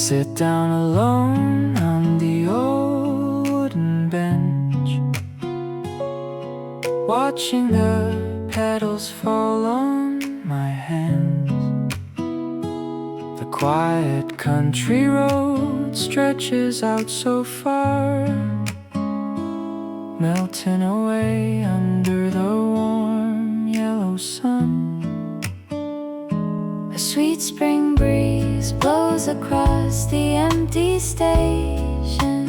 sit down alone on the old wooden bench, watching the petals fall on my hands. The quiet country road stretches out so far, melting away under the warm yellow sun. A sweet spring breeze blows across the empty station,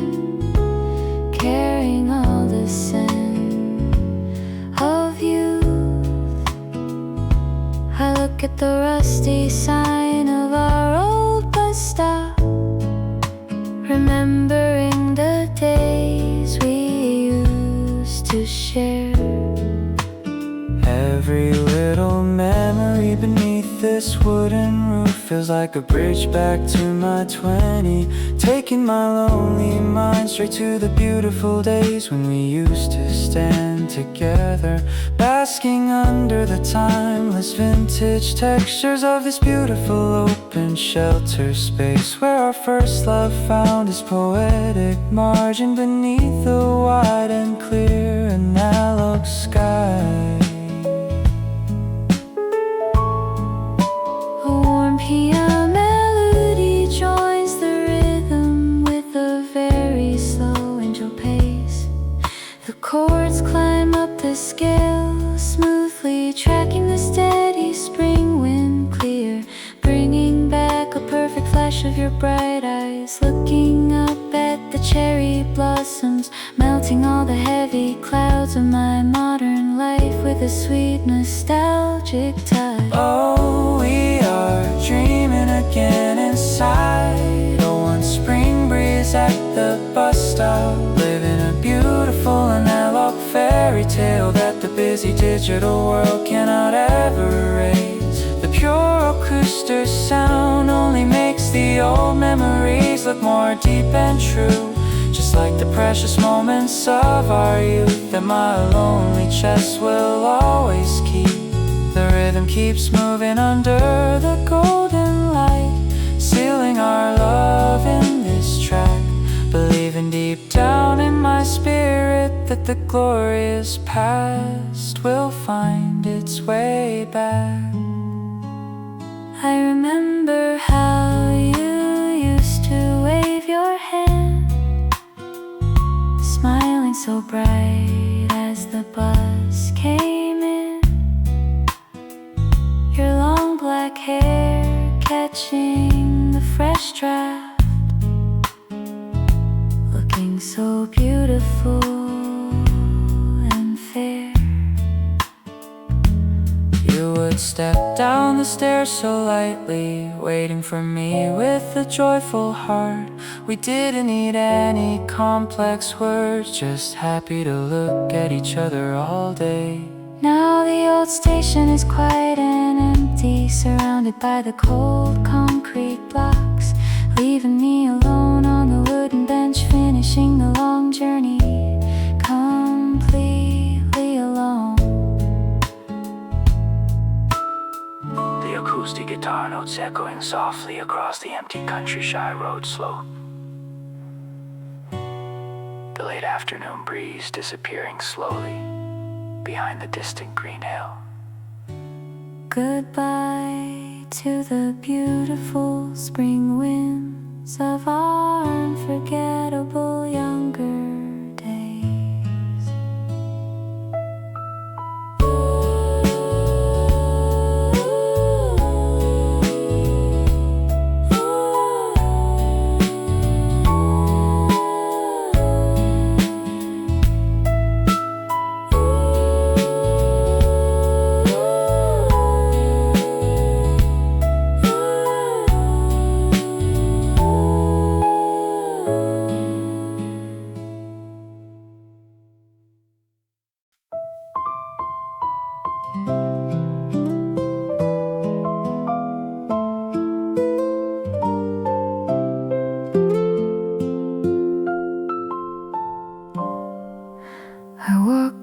carrying all the scent of youth. I look at the rusty sign of our old bus stop, remembering the days we used to share. Every little memory beneath this wooden roof feels like a bridge back to my 20s, taking my lonely mind straight to the beautiful days when we used to stand together, basking under the timeless vintage textures of this beautiful open shelter space, where our first love found its poetic margin beneath the wide and clear analog sky. Piano melody joins the rhythm with a very slow angel pace. The chords climb up the scale smoothly, tracking the steady spring wind clear, bringing back a perfect flash of your bright eyes, looking up at the cherry blossoms, melting all the heavy clouds of my modern life with a sweet nostalgic touch. Oh, we are dreaming again inside a one spring breeze at the bus stop, living a beautiful analog fairy tale that the busy digital world cannot ever erase. The pure acoustic sound only makes the old memories look more deep and true, just like the precious moments of our youth that my lonely chest will always keep. The rhythm keeps moving under the golden light, sealing our love in this track, believing deep down in my spirit that the glorious past will find its way back. I remember how you used to wave your hand, smiling so bright as the bus came in, your long black hair catching the fresh draft, looking so beautiful and fair. You would step down the stairs so lightly, waiting for me with a joyful heart. We didn't need any complex words, just happy to look at each other all day. Now the old station is quiet and empty, surrounded by the cold concrete blocks, leaving me alone on the wooden bench, finishing the long journey completely alone. The acoustic guitar notes echoing softly across the empty countryside road slope. The late afternoon breeze disappearing slowly behind the distant green hill. Goodbye to the beautiful spring winds of our unforgettable younger days.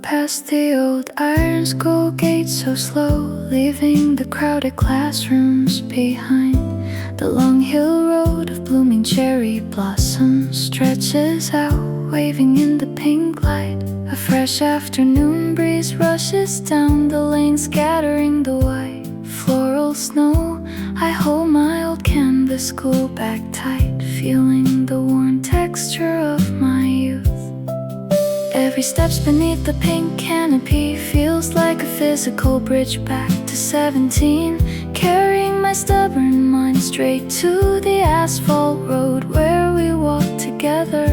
Past the old iron school gate so slow, leaving the crowded classrooms behind. The long hill road cloud of blooming cherry blossoms stretches out, waving in the pink light. A fresh afternoon breeze rushes down the lane, scattering the white floral snow. I hold my old canvas school bag tight, feeling the worn texture of my youth. Every step's beneath the pink canopy feels like a physical bridge back to 17, carrying my stubborn mind straight to the asphalt road where we walked together,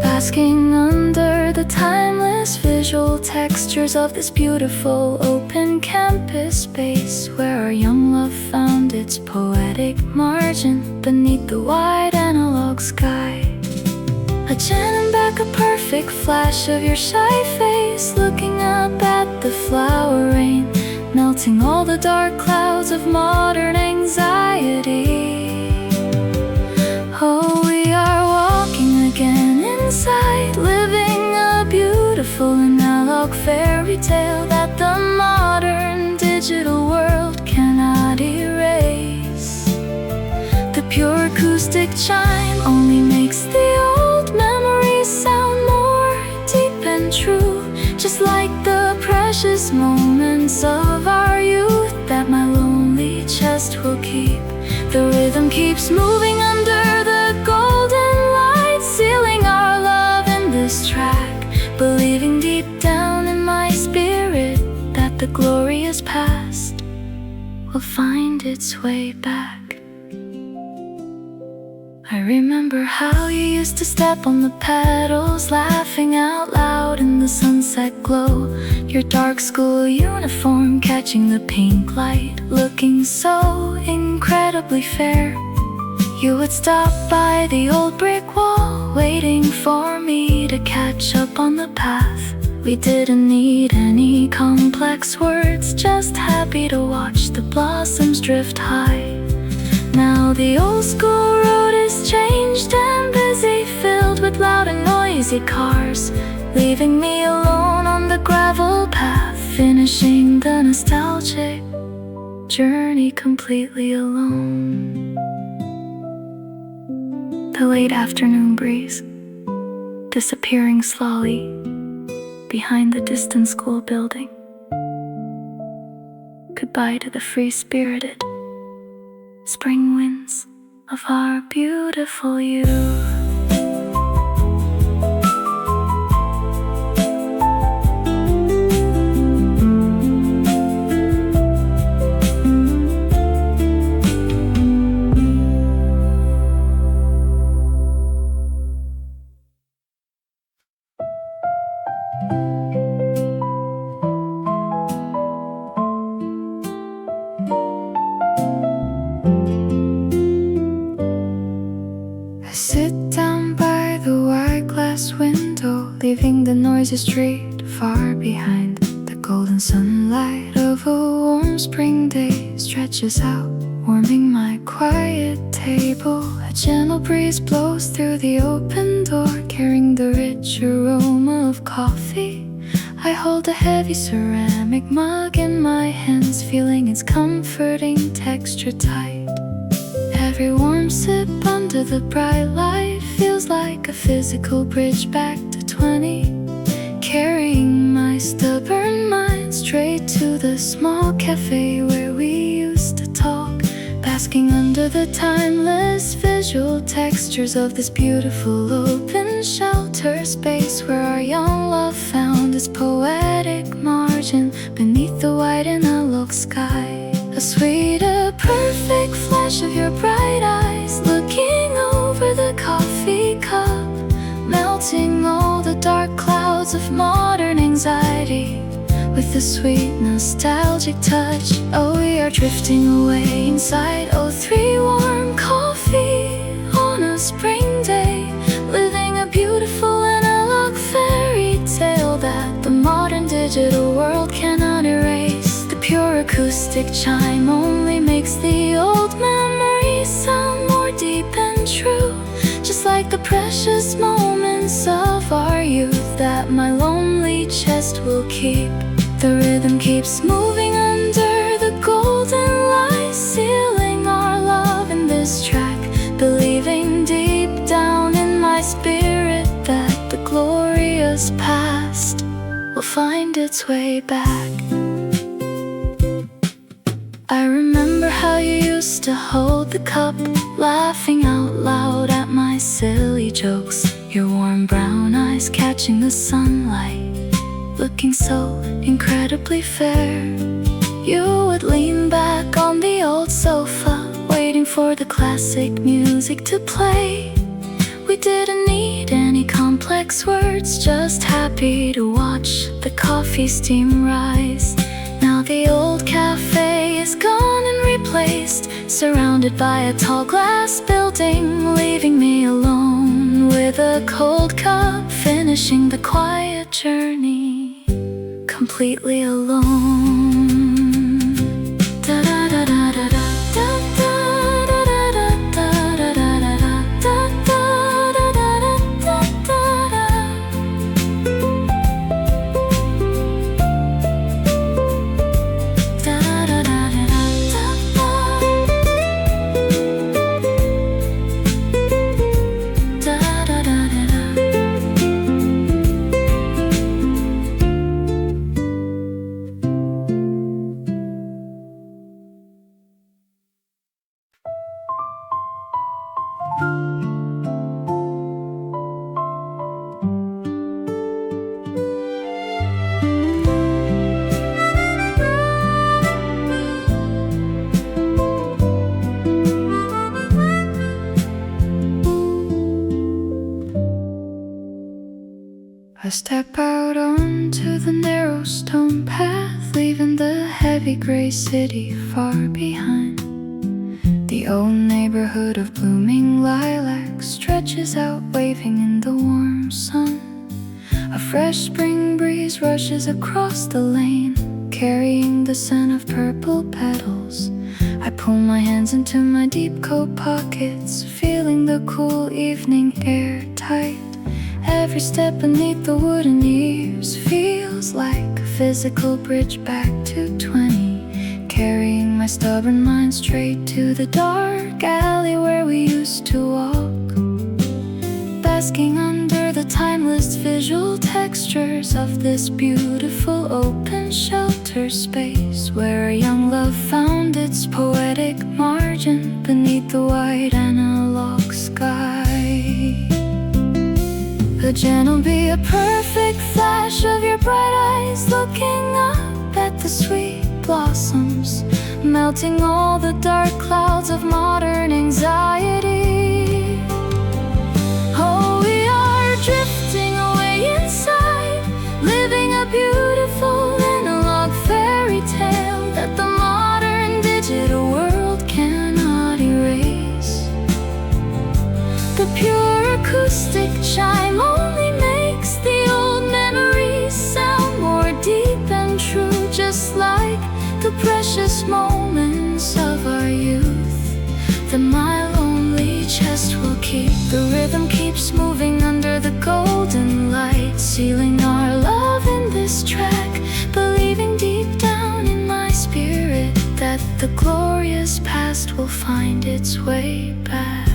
basking under the timeless visual textures of this beautiful open campus space where our young love found its poetic margin beneath the wide analog sky. A Jan back, a perfect flash of your shy face, looking up at the flower rain, melting all the dark clouds of modern anxiety. Oh, we are walking again inside, living a beautiful analog fairy tale that the modern digital world cannot erase. The pure acoustic chime only makes the old memories sound more deep and true, just like the precious moments of our youth that my lonely chest will keep. The rhythm keeps moving under the golden light, sealing our love in this track, believing deep down in my spirit that the glorious past will find its way back. I remember how you used to step on the pedals, laughing out loud in the sunset glow, your dark school uniform catching the pink light, looking so incredibly fair. You would stop by the old brick wall, waiting for me to catch up on the path. We didn't need any complex words, just happy to watch the blossoms drift high. Now the old school road is changed and busy, filled with loud and noisy cars, leaving me alone on the gravel path, finishing the nostalgic journey completely alone. The late afternoon breeze disappearing slowly behind the distant school building. Goodbye to the free-spirited spring winds of our beautiful youth. Leaving the noisy street far behind. The golden sunlight of a warm spring day stretches out, warming my quiet table. A gentle breeze blows through the open door, carrying the rich aroma of coffee. I hold a heavy ceramic mug in my hands, feeling its comforting texture tight. Every warm sip under the bright light feels like a physical bridge back to 20, carrying my stubborn mind straight to the small cafe where we used to talk, basking under the timeless visual textures of this beautiful open shelter space where our young love found its poetic margin beneath the white analog sky. A sweet, a perfect flash of your bright eyes, looking over the coffee cup, melting all the dark clouds of modern anxiety with a sweet nostalgic touch. Oh, we are drifting away inside 03 warm coffee on a spring day, living a beautiful analog fairy tale that the modern digital world cannot erase. The pure acoustic chime only makes the old memories sound more deep and true, just like the precious moments of our youth that my lonely chest will keep. The rhythm keeps moving under the golden light, sealing our love in this track, believing glorious past will find its way back. I remember how you used to hold the cup, laughing out loud at my silly jokes, your warm brown eyes catching the sunlight, looking so incredibly fair. You would lean back on the old sofa, waiting for the classic music to play. We didn't need any complex words, just happy to watch the coffee steam rise. Now the old cafe is gone and replaced, surrounded by a tall glass building, leaving me alone with a cold cup, finishing the quiet journey completely alone. I step out onto the narrow stone path, leaving the heavy gray city far behind. The old neighborhood of blooming lilacs stretches out, waving in the warm sun. A fresh spring breeze rushes across the lane, carrying the scent of purple petals. I pull my hands into my deep coat pockets, feeling the cool evening air tight. Every step beneath the wooden eaves feels like a physical bridge back to 20, carrying my stubborn mind straight to the dark alley where we used to walk, basking under the timeless visual textures of this beautiful open shelter space, where a young love found its poetic margin beneath the white analog sky. A gentle be a perfect flash of your bright eyes, looking up at the sweet blossoms, melting all the dark clouds of modern anxiety. Oh, we are drifting away inside, living a beautiful analog fairy tale that the modern digital world cannot erase. The pure acoustic chime only makes the old memories sound more deep and true, just like the precious moments of our youth that my lonely chest will keep. The rhythm keeps moving under the golden light, sealing our love in this track, believing deep down in my spirit that the glorious past will find its way back.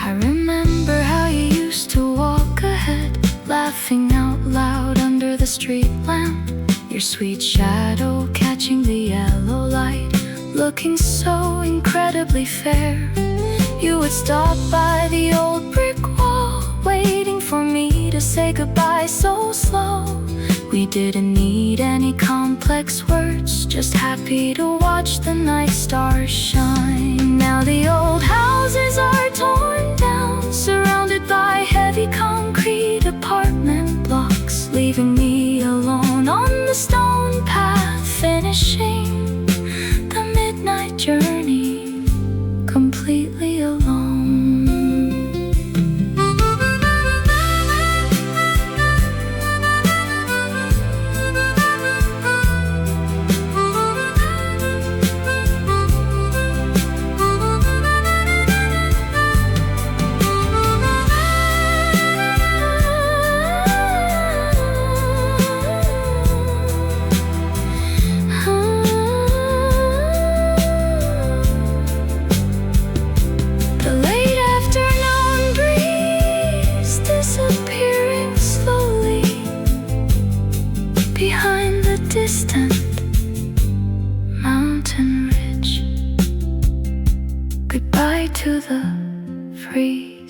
I remember how you used to walk ahead, laughing out loud under the street lamp, your sweet shadow catching the yellow light, looking so incredibly fair. You would stop by the old brick wall, waiting for me to say goodbye so slow. We didn't need any complex words, just happy to watch the night stars shine. Now the old houses are torn down, surrounded by heavy concrete apartment blocks, leaving me alone on the stone path, finishing the midnight journey completely alone.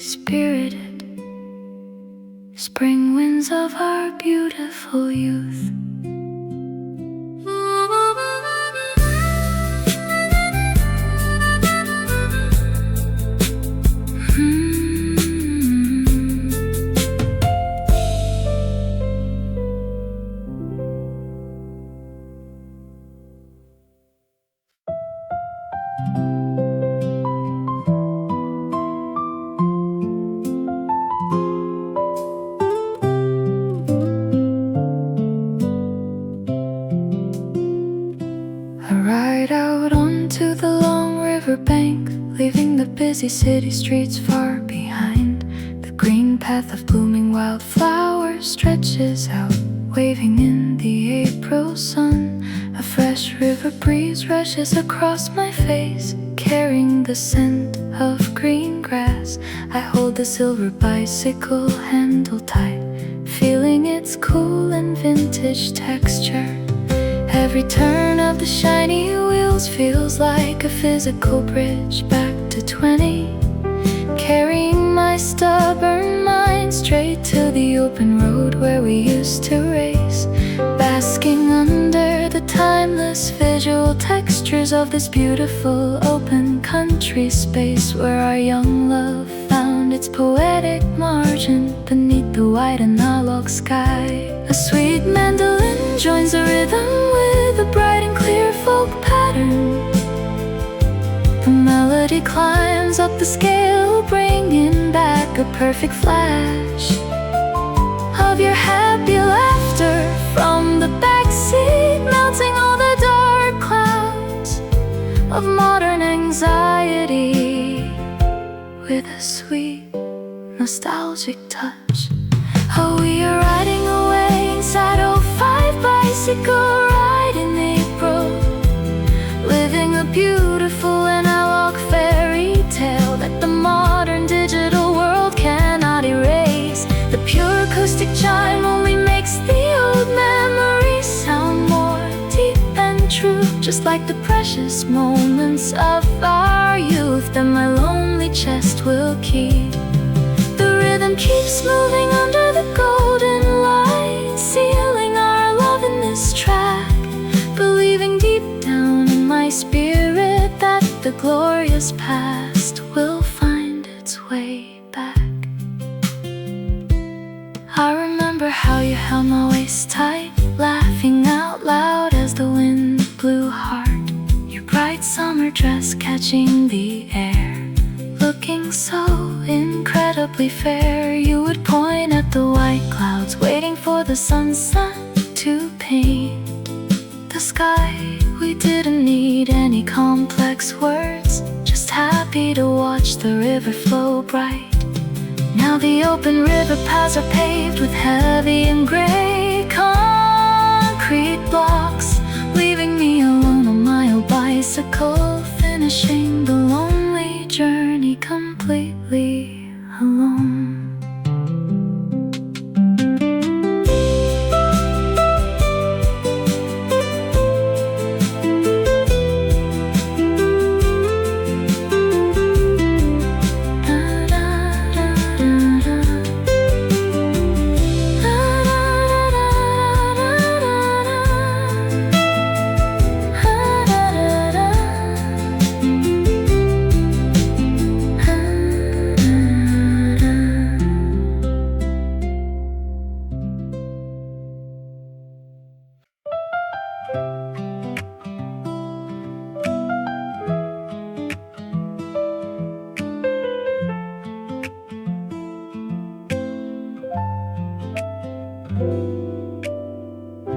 free-spirited spring winds of our beautiful youth. Leaving the busy city streets far behind. The green path of blooming wildflowers stretches out, waving in the April sun. A fresh river breeze rushes across my face, carrying the scent of green grass. I hold the silver bicycle handle tight, feeling its cool and vintage texture. Every turn of the shiny wheels feels like a physical bridge back to 20, carrying my stubborn mind straight to the open road where we used to race, basking under the timeless visual textures of this beautiful open country space where our young love found its poetic margin beneath the white analog sky. A sweet mandolin joins the rhythm with a bright and clear folk pattern. The melody climbs up the scale, bringing back a perfect flash of your happy laughter from the backseat, melting all the dark clouds of modern anxiety with a sweet, nostalgic touch. Oh, we are riding away inside 05 bicycle ride in April, living a beautiful analog fairy tale that the modern digital world cannot erase. The pure acoustic chime only makes the old memories sound more deep and true, just like the precious moments of our youth that my lonely chest will keep. The rhythm keeps moving under the golden light, sealing our love in this track, believing deep down in my spirit that the glorious past will find its way back. I remember how you held my waist tight, laughing out loud as the wind blew hard, your bright summer dress catching the air, looking so incredibly fair. You would point at the white clouds, waiting for the sunset to paint the sky. We didn't need any complex words, just happy to watch the river flow bright. Now the open river paths are paved with heavy and gray concrete blocks, leaving me alone on my old bicycle, finishing the lonely journey completely alone.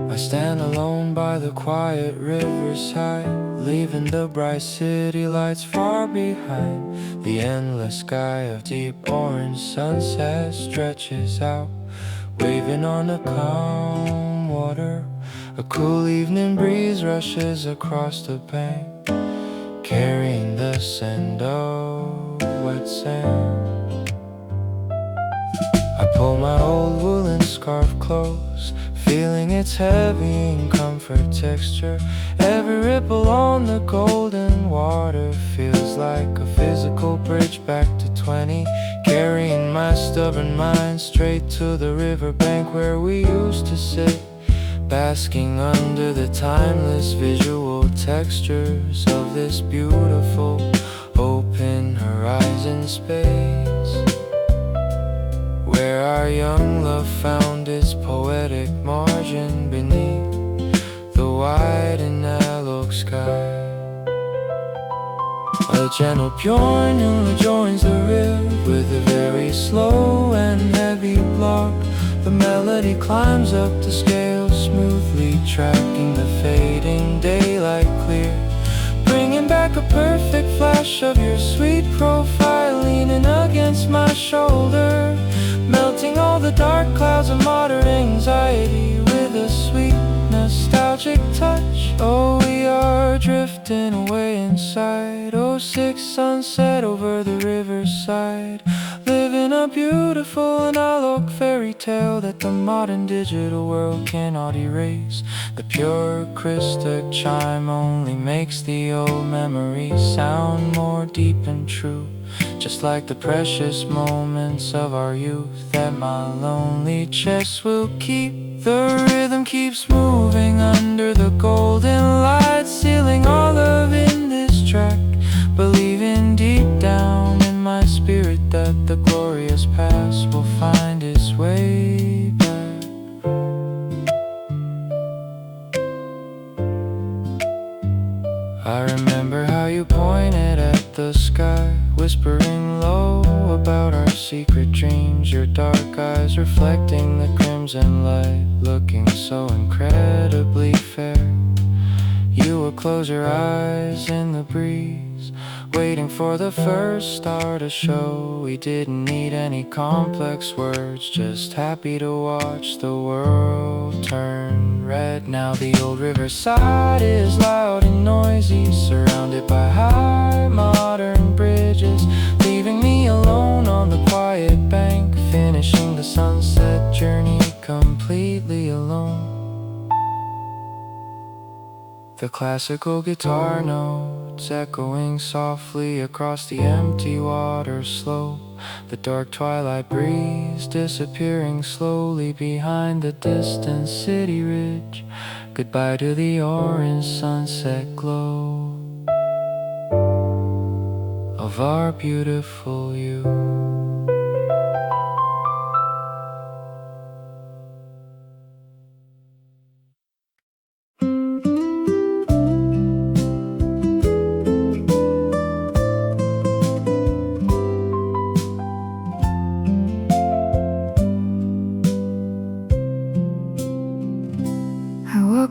I stand alone by the quiet riverside, leaving the bright city lights far behind. The endless sky of deep orange sunset stretches out, waving on the calm water. A cool evening breeze rushes across the bank, carrying the scent of wet sand. I pull my old woolen scarf close, feeling its heavy and comfort texture. Every ripple on the golden water feels like a physical bridge back to 20, carrying my stubborn mind straight to the riverbank where we used to sit, basking under the timeless visual textures of this beautiful open horizon space, where our young love found its poetic margin beneath the wide and analog sky. A gentle piano joins the riff with a very slow and heavy block. The melody climbs up the scale, smoothly tracking the fading daylight clear, bringing back a perfect flash of your sweet profile leaning against my shoulder, melting all the dark clouds of modern anxiety with a sweet nostalgic touch. Oh, we are drifting away inside 06 sunset over the riverside, living a beautiful analog fairy tale that the modern digital world cannot erase. The pure crystal chime only makes the old memories sound more deep and true, just like the precious moments of our youth that my lonely chest will keep. The rhythm keeps moving under the golden light, sealing all of in this track, believing deep down in my spirit that the glorious past will find its way back. I remember how you pointed at the sky, whispering low about our secret dreams, your dark eyes reflecting the crimson light, looking so incredibly fair. You would close your eyes in the breeze, waiting for the first star to show. We didn't need any complex words, just happy to watch the world turn red. Now the old riverside is loud and noisy, surrounded by high modern bridges, leaving me alone on the quiet bank, finishing the sunset journey completely alone. The classical guitar notes echoing softly across the empty water slope, the dark twilight breeze disappearing slowly behind the distant city ridge. Goodbye to the orange sunset glow of our beautiful youth.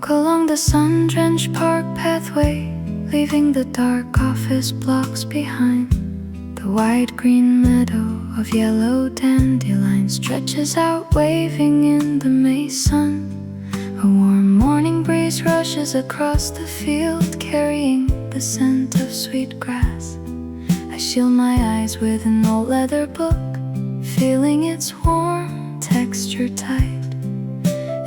Along the sun-drenched park pathway, leaving the dark office blocks behind. The wide green meadow of yellow dandelions stretches out, waving in the May sun. A warm morning breeze rushes across the field, carrying the scent of sweet grass. I shield my eyes with an old leather book, feeling its warm texture tight.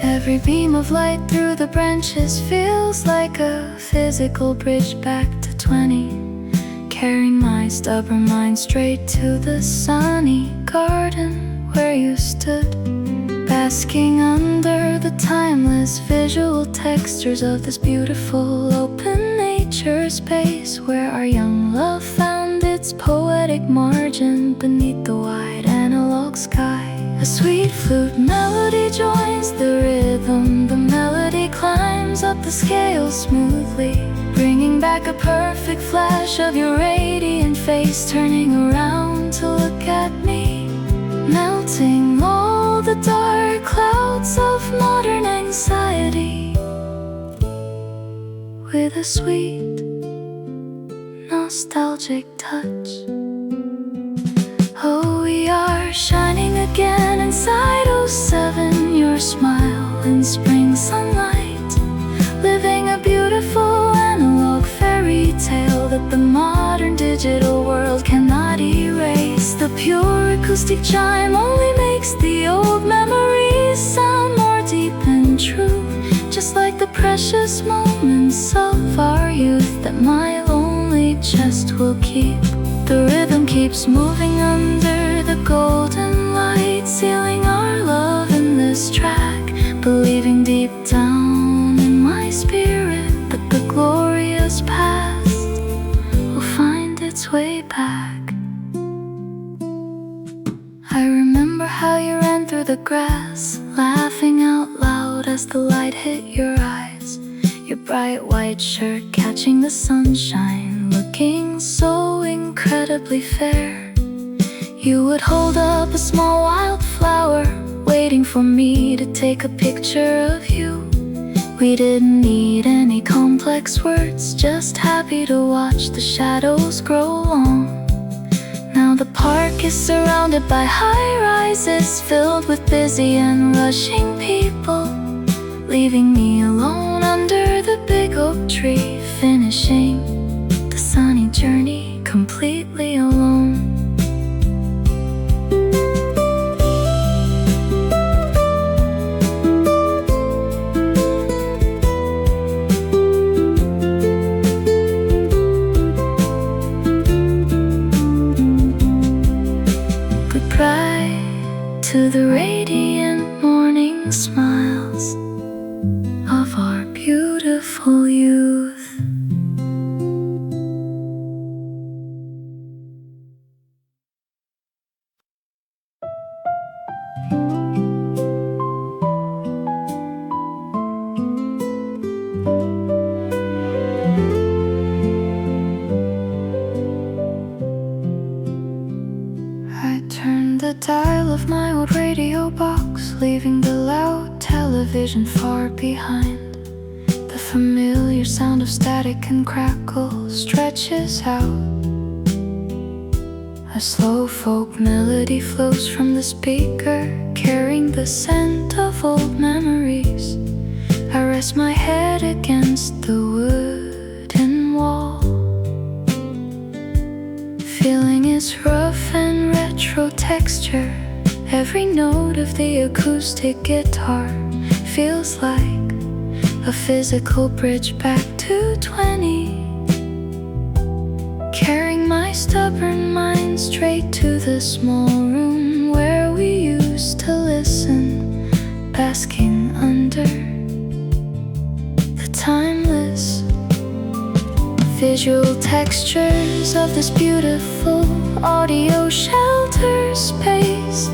Every beam of light through the branches feels like a physical bridge back to 20, carrying my stubborn mind straight to the sunny garden where you stood, basking under the timeless visual textures of this beautiful open nature space, where our young love found its poetic margin beneath the wide analog sky. A sweet flute melody joins the rhythm, the melody climbs up the scale smoothly, bringing back a perfect flash of your radiant face, turning around to look at me, melting all the dark clouds of modern anxiety with a sweet nostalgic touch. Oh, we are shining again inside 07, your smile in spring sunlight, living a beautiful analog fairy tale that the modern digital world cannot erase. The pure acoustic chime only makes the old memories sound more deep and true, just like the precious moments of our youth that my lonely chest will keep. The rhythm keeps moving under the golden I remember how you ran through the grass, laughing out loud as the light hit your eyes. Your bright white shirt catching the sunshine, looking so incredibly fair. You would hold up a small wildflower, waiting for me to take a picture of you. We didn't need any complex words, just happy to watch the shadows grow long. Now the park is surrounded by high-rises, filled with busy and rushing people, leaving me alone under the big oak tree, finishing the sunny journey completely alone. To the radiant morning smiles of our beautiful youth. I turned the dial of my old radio box, leaving the loud television far behind. The familiar sound of static and crackle stretches out. A slow folk melody flows from the speaker, carrying the scent of old memories. I rest my head against the wooden wall, feeling its rough and retro texture. Every note of the acoustic guitar feels like a physical bridge back to 20, carrying my stubborn mind straight to the small room where we used to listen, basking under the timeless visual textures of this beautiful audio shelter space,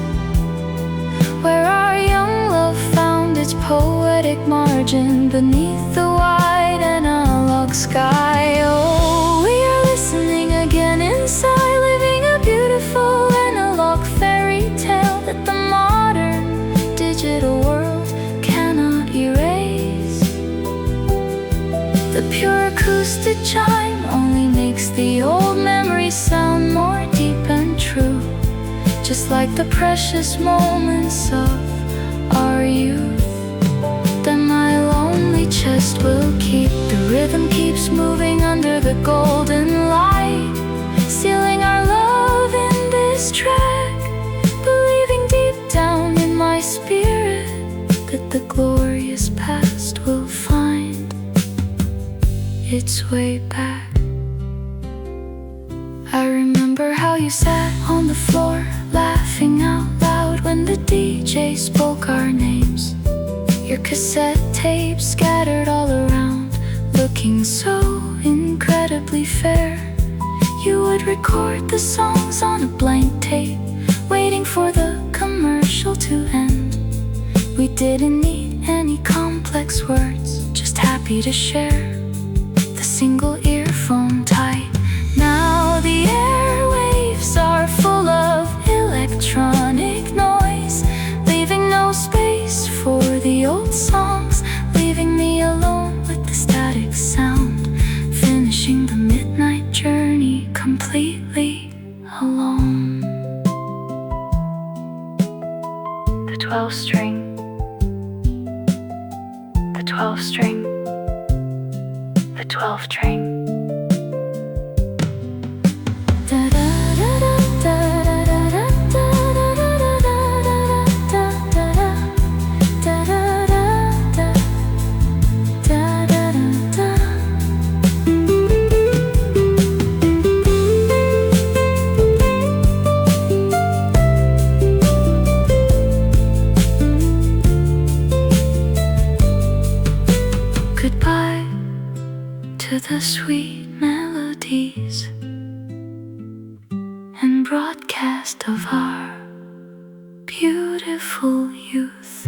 where our young love found its poetic margin beneath the wide analog sky. Oh, we are listening again inside, living a beautiful analog fairy tale that the modern digital world cannot erase. The pure acoustic chime only makes the old memories sound more deep and true, just like the precious moments of our youth. Then my lonely chest will keep. The rhythm keeps moving under the golden light, sealing our love in this track, believing deep down in my spirit that the glorious past will find its way back. I remember how you sat on the floor, laughing out loud when the DJ spoke our names. Your cassette tapes scattered all around, looking so incredibly fair. You would record the songs on a blank tape, waiting for the commercial to end. We didn't need any complex words, just happy to share the single earphone tight. Now the airwaves are full of electronic noise, leaving no space for the old songs, leaving me alone with the static sound, finishing the midnight journey completely alone. The 12 string, the 12 string, the 12 string. Goodbye to the sweet melodies and broadcast of our beautiful youth.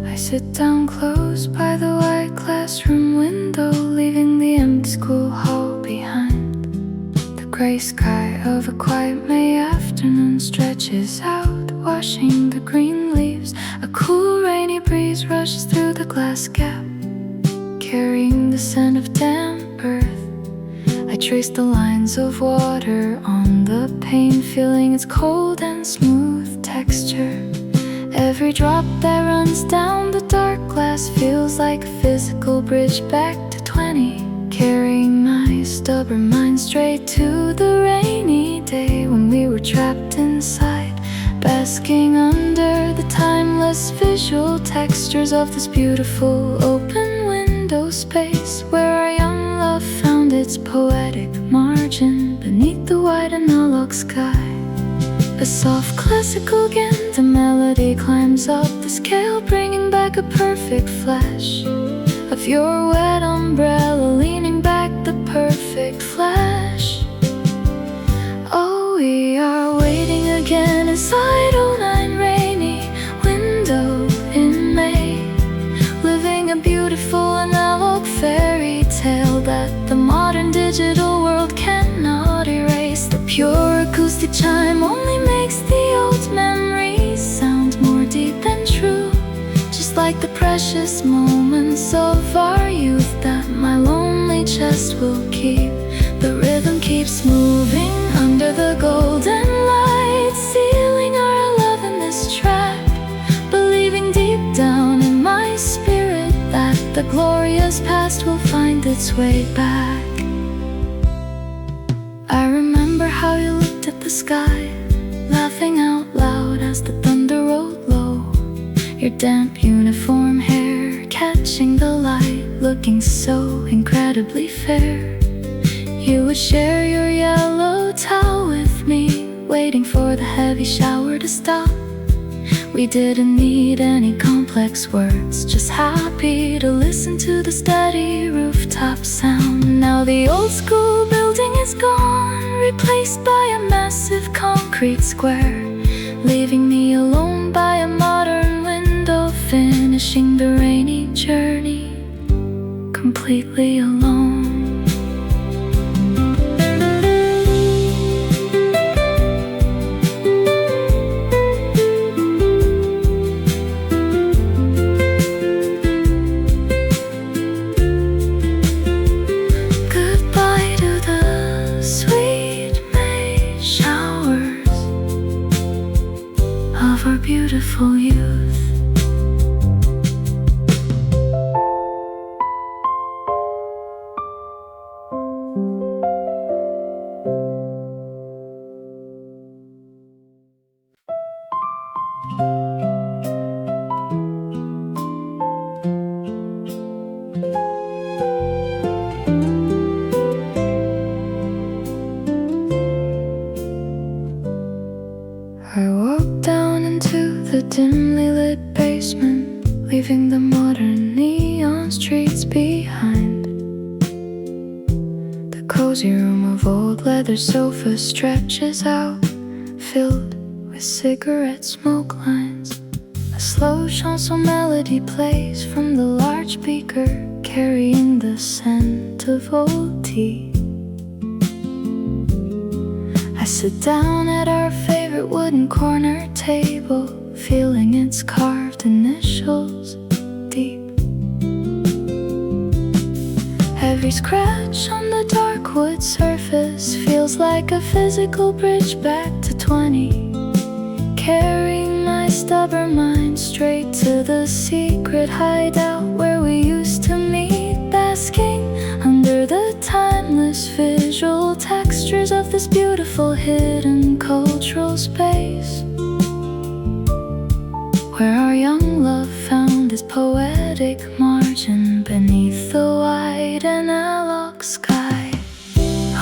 I sit down close by the white classroom window, leaving the empty school hall behind. The gray sky of a quiet May afternoon stretches out, washing the green leaves. A cool rainy breeze rushes through the glass gap, carrying the scent of damp earth. I trace the lines of water on the pane, feeling its cold and smooth texture. Every drop that runs down the dark glass feels like a physical bridge back to 20, carrying my stubborn mind straight to the rainy day when we were trapped inside, basking under the timeless visual textures of this beautiful open window space where our young love found its poetic margin beneath the white analog sky. A soft classical again, the melody climbs up the scale, bringing back a perfect flash of your wet umbrella, leaning back the perfect flash. Oh, we are waiting again inside 09 rainy window in May, living a beautiful analog fairy tale that the modern digital world cannot erase. The pure acoustic chime only makes the old memories sound more deep and true, just like the precious moments of our youth that my lonely chest will keep. The rhythm keeps moving under the golden light, sealing our love in this track, believing deep down in my spirit that the glorious past will find its way back. I remember how you looked at the sky, laughing out loud as the thunder rolled low, your damp uniform hair catching the light, looking so incredibly fair. You would share your yellow towel with me, waiting for the heavy shower to stop. We didn't need any complex words, just happy to listen to the steady rooftop sound. Now the old school building is gone, replaced by a massive concrete square, leaving me alone by a modern window, finishing the rainy journey completely alone. Beautiful youth. I walked down into the dimly lit basement, leaving the modern neon streets behind. The cozy room of old leather sofas stretches out, filled with cigarette smoke lines. A slow chanson melody plays from the large speaker, carrying the scent of old tea. I sit down at our favorite wooden corner table, feeling its carved initials deep. Every scratch on the dark wood surface feels like a physical bridge back to 20, carrying my stubborn mind straight to the secret hideout where we used to meet, basking under the timeless visual textures of this beautiful hidden cultural space, where our young love found its poetic margin beneath the white analog sky.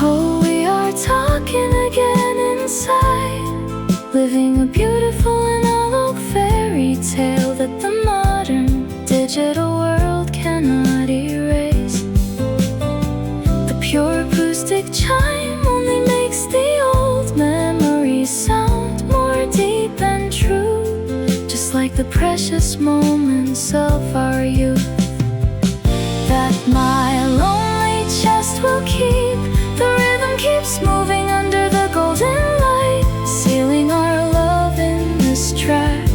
Oh, we are talking again inside living a beautiful analog fairy tale that the modern digital world cannot erase. The pure acoustic chime only makes the old memories sound more deep and true, just like the precious moments of our youth that my lonely chest will keep. The rhythm keeps moving under the golden light, sealing our love in this track,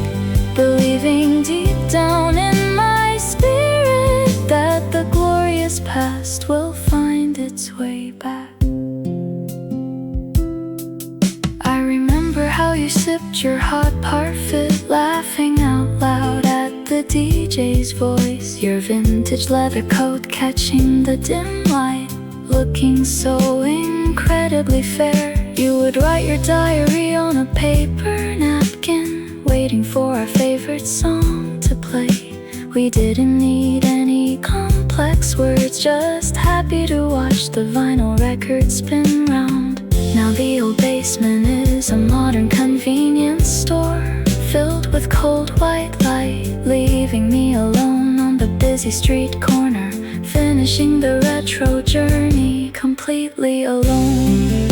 believing deep down in my spirit that the glorious past will find its way back. I remember how you sipped your hot parfait, laughing out loud at the DJ's voice, your vintage leather coat catching the dim light, looking so incredibly fair. You would write your diary on a paper napkin, waiting for our favorite song to play. We didn't need any complex words, just happy to watch the vinyl record spin round. Now the old basement is a modern convenience store, filled with cold white light, leaving me alone on the busy street corner, finishing the retro journey completely alone.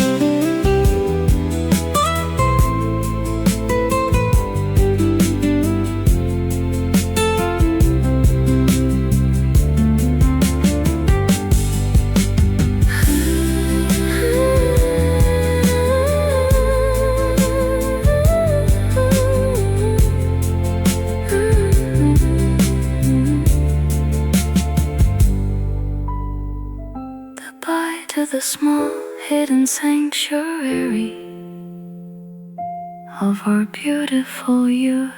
The small hidden sanctuary of our beautiful youth.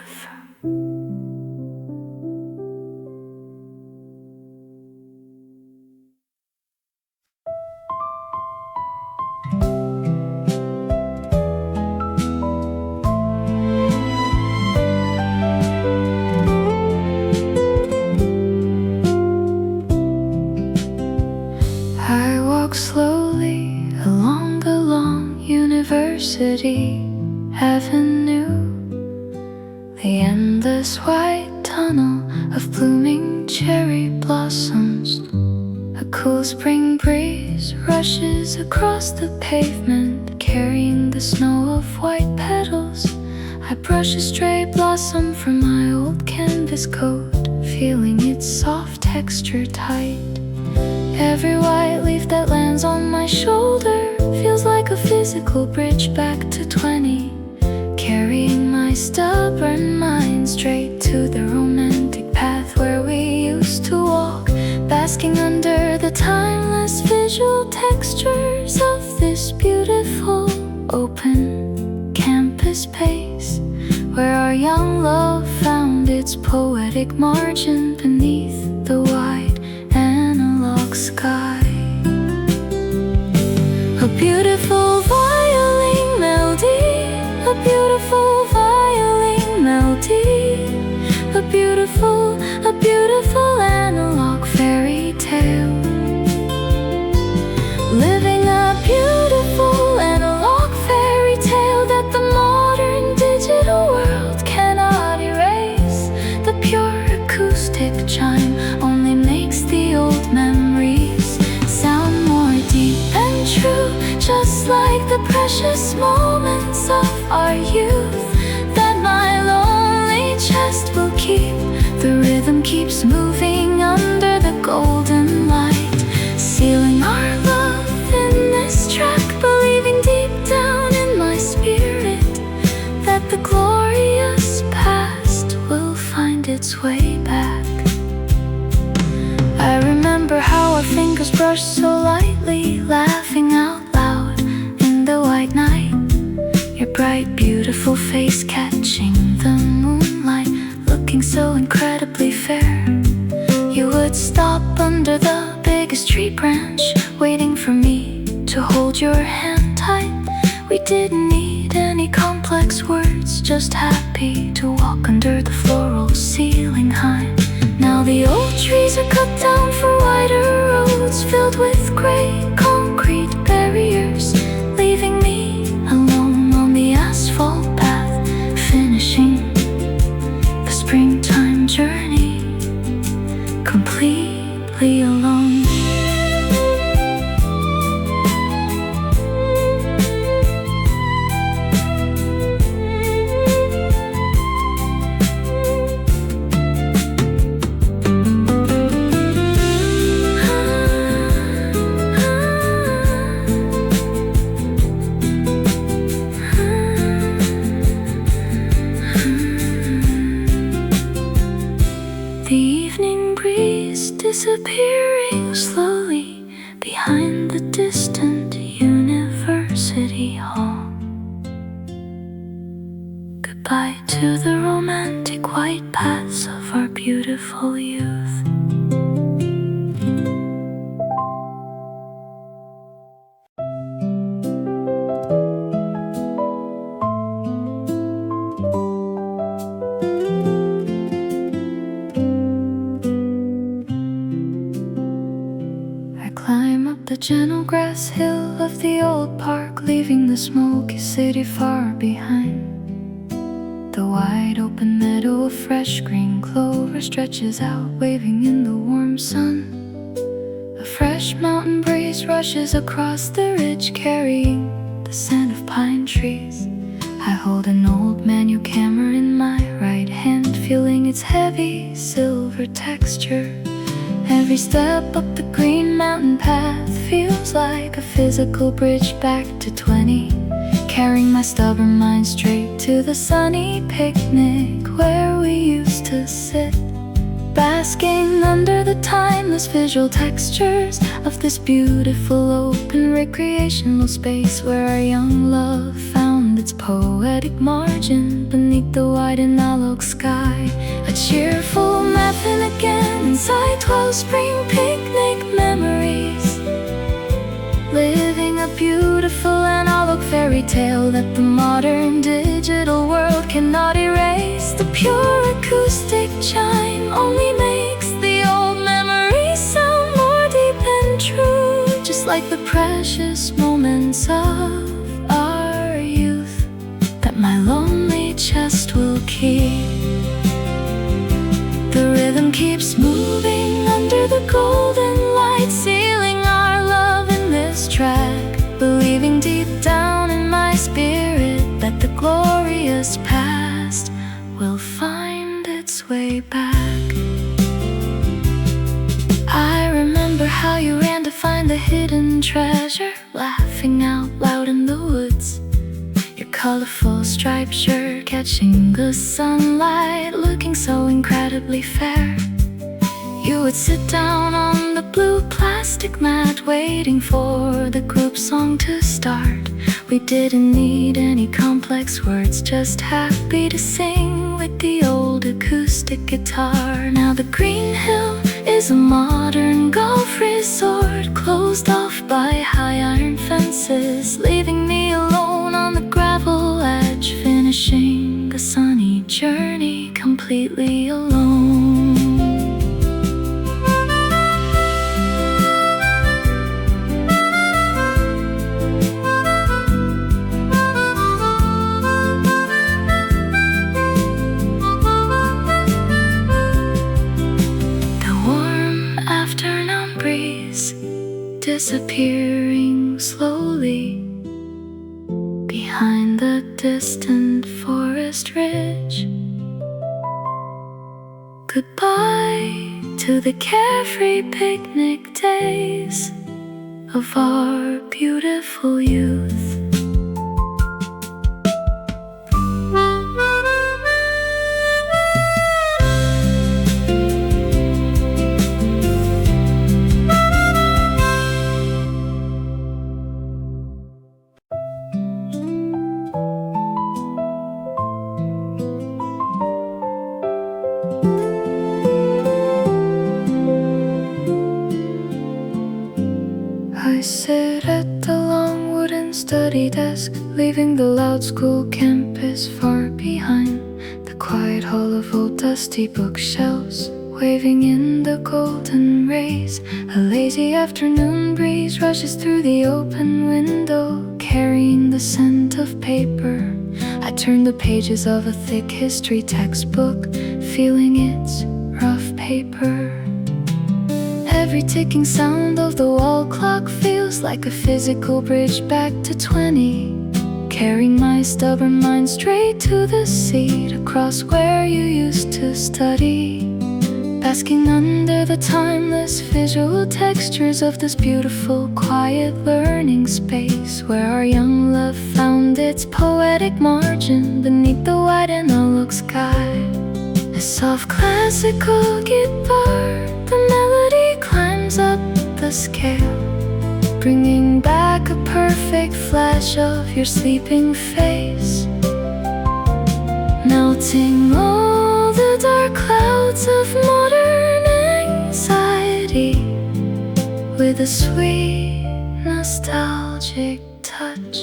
I walk slowly along the long University Avenue, the endless white tunnel of blooming cherry blossoms. A cool spring breeze rushes across the pavement, carrying the snow of white petals. I brush a stray blossom from my old canvas coat, feeling its soft texture tight. Every white leaf that lands on my shoulder feels like a physical bridge back to 20, carrying my stubborn mind straight to the romantic path where we used to walk, basking under the timeless visual textures of this beautiful open campus space, where our young love found its poetic margin beneath the wide sky. A beautiful violin melody, a beautiful violin melody, a beautiful analog fairy tale, living a beautiful analog fairy tale that the modern digital world cannot erase. The pure acoustic chime only makes the old memories sound more deep and true, just like the precious moments of our youth that my lonely chest will keep. The rhythm keeps moving under the golden light, sealing our love in this track, believing deep down in my spirit that the glorious past will find its way back. I remember how our fingers brushed so lightly, laughing out loud in the white night, your bright beautiful face catching the moonlight, looking so incredibly fair. You would stop under the biggest tree branch, waiting for me to hold your hand tight. We didn't need any complex words, just happy to walk under the floral ceiling high. Now the old trees are cut down for wider roads, filled with gray concrete barriers, leaving me alone on the asphalt path, disappearing slowly behind the distant university hall. Goodbye to the romantic white paths of our beautiful youth. The gentle grass hill of the old park, leaving the smoky city far behind. The wide open meadow of fresh green clover stretches out, waving in the warm sun. A fresh mountain breeze rushes across the ridge, carrying the scent of pine trees. I hold an old manual camera in my right hand, feeling its heavy silver texture. Every step up the green mountain path feels like a physical bridge back to 20, carrying my stubborn mind straight to the sunny picnic where we used to sit, basking under the timeless visual textures of this beautiful open recreational space where our young love found its poetic margin beneath the wide and analog sky. A cheerful method again inside 12 spring picnic memories, living a beautiful analog fairy tale that the modern digital world cannot erase. The pure acoustic chime only makes the old memories sound more deep and true, just like the precious moments of our youth that my lonely chest will keep. The rhythm keeps moving under the golden light, sealing our love in this track, believing deep down in my spirit that the glorious past will find its way back. I remember how you ran to find the hidden treasure, laughing out loud in the woods, your colorful striped shirt catching the sunlight, looking so incredibly fair. You would sit down on the blue plastic mat, waiting for the group song to start. We didn't need any complex words, just happy to sing with the old acoustic guitar. Now the Green Hill is a modern golf resort, closed off by high iron fences, leaving me alone on the gravel edge, finishing a sunny journey completely alone. Disappearing slowly behind the distant forest ridge. Goodbye to the carefree picnic days of our beautiful youth. I sit at the long wooden study desk, leaving the loud school campus far behind. The quiet hall of old dusty bookshelves, waving in the golden rays. A lazy afternoon breeze rushes through the open window, carrying the scent of paper. I turn the pages of a thick history textbook, feeling its rough paper. Every ticking sound of the wall clock feels like a physical bridge back to 20, carrying my stubborn mind straight to the seat across where you used to study, basking under the timeless visual textures of this beautiful, quiet learning space where our young love found its poetic margin beneath the wide analog sky. A soft classical guitar The melody climbs up the scale, bringing back a perfect flash of your sleeping face, melting all the dark clouds of modern anxiety with a sweet nostalgic touch.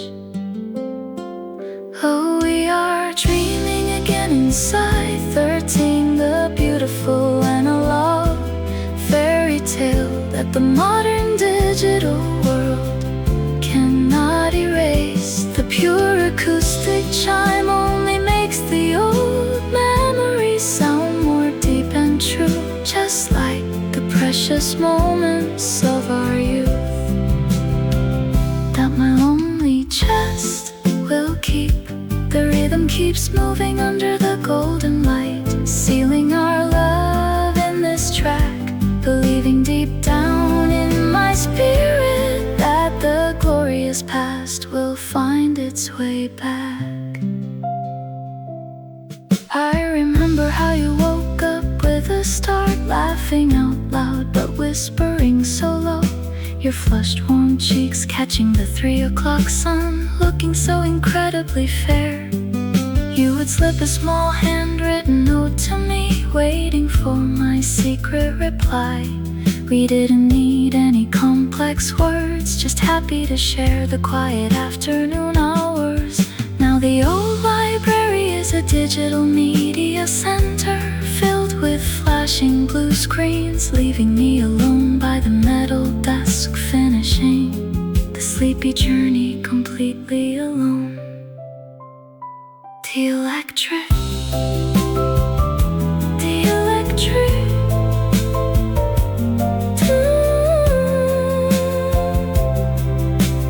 Oh, we are dreaming again inside 13, the beautiful analog fairy tale that the modern digital world cannot erase. The pure acoustic chime only makes the old memories sound more deep and true, just like the precious moments of our youth that my lonely chest will keep. The rhythm keeps moving under the golden light, sealing our love in this track, believing deep down in my spirit that the glorious past will find its way back. I remember how you woke up with a start, laughing out loud but whispering so low, your flushed warm cheeks catching the 3 o'clock sun, looking so incredibly fair. You would slip a small handwritten note to me, waiting for my secret reply. We didn't need any complex words, just happy to share the quiet afternoon hours. Now the old library is a digital media center, filled with flashing blue screens, leaving me alone by the metal desk, finishing the sleepy journey completely alone. The electric, the electric,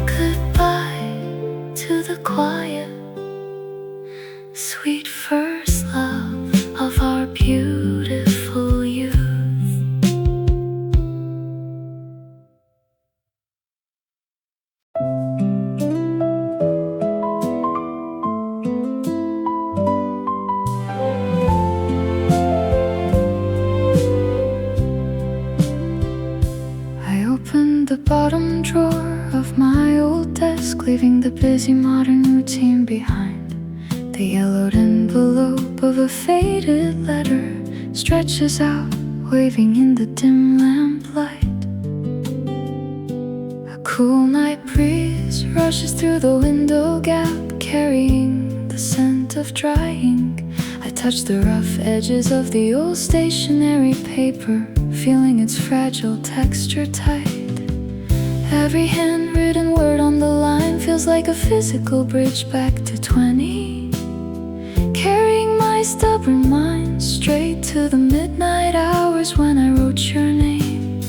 goodbye to the quiet, sweet first love of our beautiful youth. The bottom drawer of my old desk, leaving the busy modern routine behind. The yellowed envelope of a faded letter stretches out, waving in the dim lamplight. A cool night breeze rushes through the window gap, carrying the scent of drying. I touch the rough edges of the old stationery paper, feeling its fragile texture tight. Every handwritten word on the line feels like a physical bridge back to 20, carrying my stubborn mind straight to the midnight hours when I wrote your name,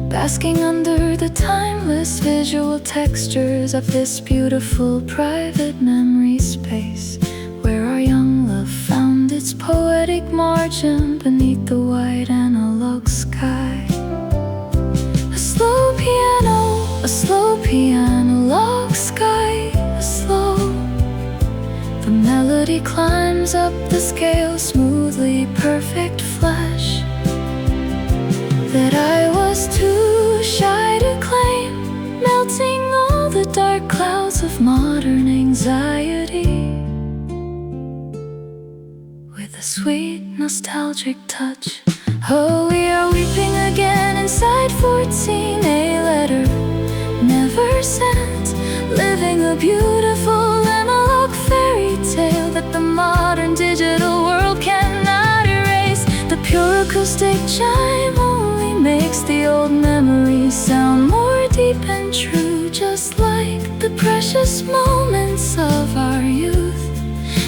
basking under the timeless visual textures of this beautiful private memory space, where our young love found its poetic margin beneath the white analog sky. A slow piano, log sky, a slow. The melody climbs up the scale, smoothly perfect flash that I was too shy to claim, melting all the dark clouds of modern anxiety with a sweet nostalgic touch. Oh, we are weeping again inside 14, a letter never sent, living a beautiful analog fairy tale that the modern digital world cannot erase. The pure acoustic chime only makes the old memories sound more deep and true, just like the precious moments of our youth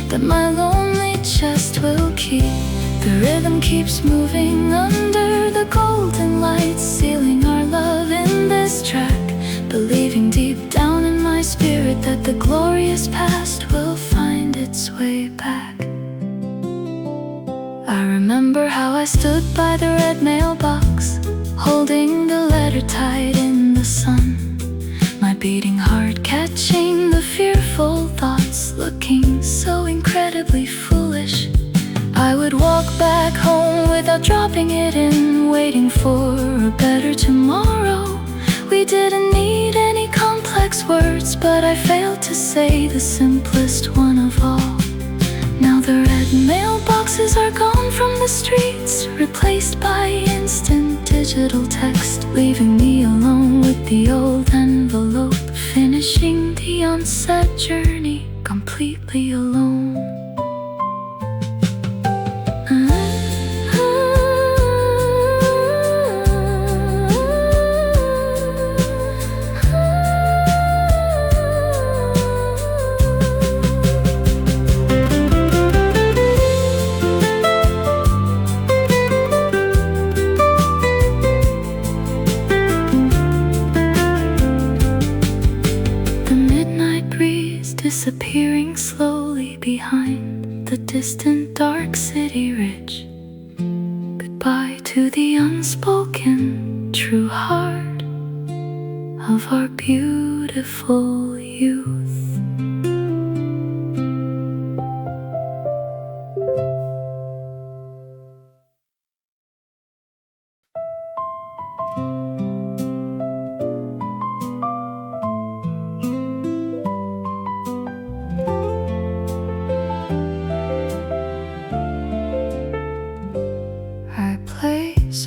that my lonely chest will keep. The rhythm keeps moving under the golden lights, sealing our love in this track, believing deep down in my spirit that the glorious past will find its way back. I remember how I stood by the red mailbox, holding the letter tight in the sun, my beating heart catching the fearful thoughts, looking so incredibly foolish. I would walk back home without dropping it in, waiting for a better tomorrow. We didn't need any complex words, but I failed to say the simplest one of all. Now the red mailboxes are gone from the streets, replaced by instant digital text, leaving me alone with the old envelope, finishing the unsaid journey completely alone. Disappearing slowly behind the distant dark city ridge. Goodbye to the unspoken true heart of our beautiful youth.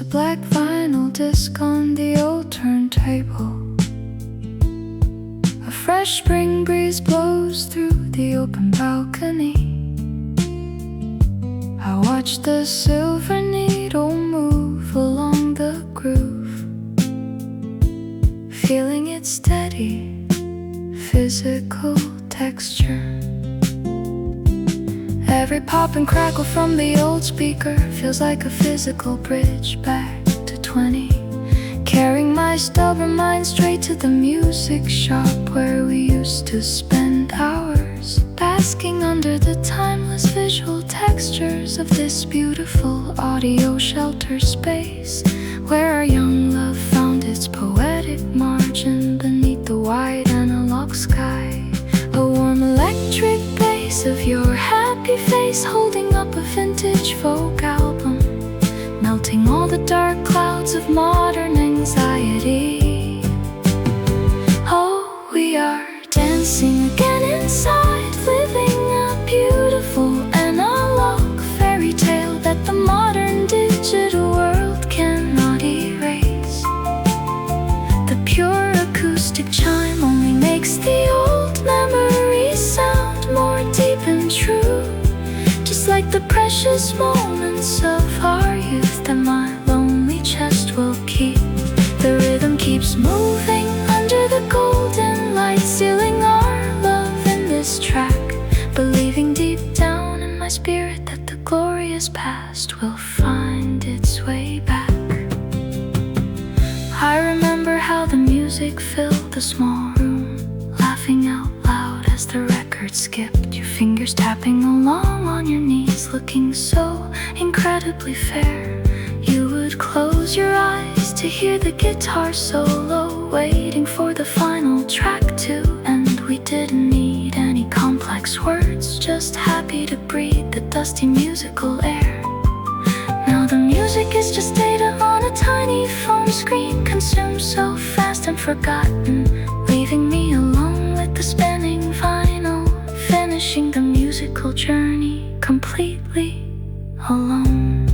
A black vinyl disc on the old turntable. A fresh spring breeze blows through the open balcony. I watch the silver needle move along the groove, feeling its steady, physical texture. Every pop and crackle from the old speaker feels like a physical bridge back to 20. Carrying my stubborn mind straight to the music shop where we used to spend hours, basking under the timeless visual textures of this beautiful audio shelter space, where our young love found its poetic margin beneath the wide analog sky. A warm electric bass of your happy face holding up a vintage folk album, melting all the dark clouds of modern anxiety. Oh, we are dancing again inside, living a beautiful analog fairy tale that the modern digital world cannot erase. The pure acoustic chime only makes the old memories sound more deep and true, just like the precious moments of our youth that my lonely chest will keep. The rhythm keeps moving under the golden light, sealing our love in this track, believing deep down in my spirit that the glorious past will find its way back. I remember how the music filled the small room, laughing out loud as the record skipped, your fingers tapping along on your knees, looking so incredibly fair. You would close your eyes to hear the guitar solo, waiting for the final track to end. We didn't need any complex words, just happy to breathe the dusty musical air. Now the music is just data on a tiny phone screen, consumed so fast and forgotten, leaving me alone with the spinning vinyl, finishing the musical journey completely alone.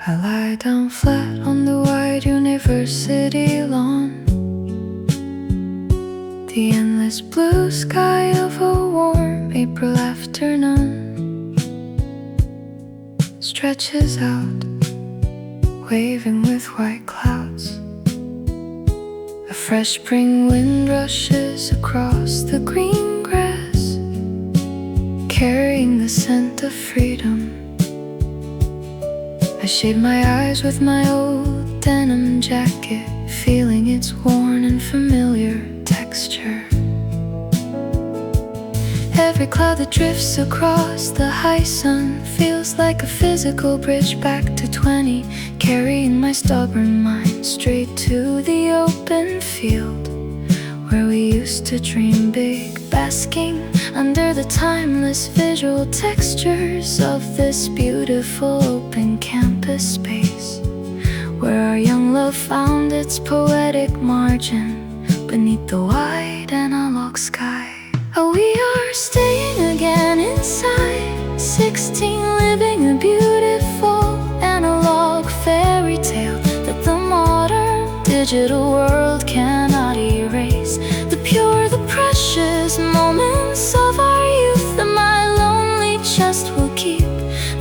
I lie down flat on the wide University lawn. The endless blue sky of a warm April afternoon stretches out waving with white clouds. A fresh spring wind rushes across the green grass, carrying the scent of freedom. I shade my eyes with my old denim jacket, feeling its worn and familiar texture. Every cloud that drifts across the high sun feels like a physical bridge back to 20, carrying my stubborn mind straight to the open field where we used to dream big, basking under the timeless visual textures of this beautiful open campus space, where our young love found its poetic margin beneath the wide analog sky. Oh, we are staying again inside 16, living a beautiful analog fairy tale that the modern digital world cannot erase. The pure, the precious moments of our youth that my lonely chest will keep.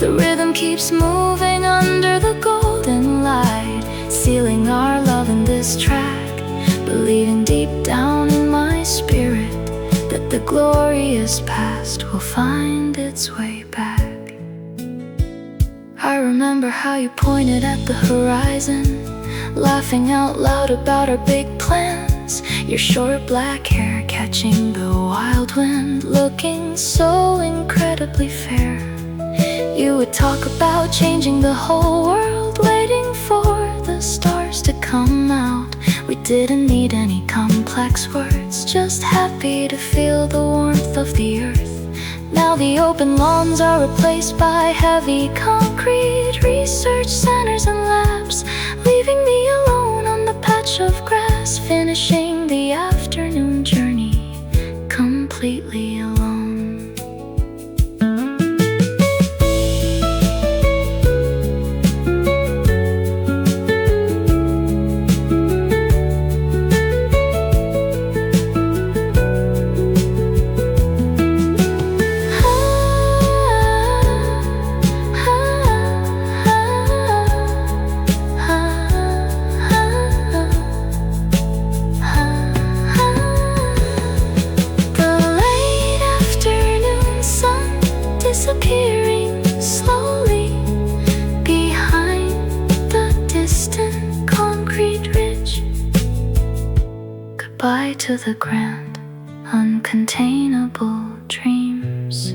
The rhythm keeps moving under the golden light, sealing our love in this track, believing deep down in my spirit that the glorious past will find its way back. I remember how you pointed at the horizon, laughing out loud about our big plans, your short black hair catching the wild wind, looking so incredibly fair. You would talk about changing the whole world, waiting for the stars to come out. We didn't need any complex words, just happy to feel the warmth of the earth. Now the open lawns are replaced by heavy concrete research centers and labs, leaving me alone on the patch of grass, finishing the afternoon journey completely alone. Disappearing slowly behind the distant concrete ridge. Goodbye to the grand, uncontainable dreams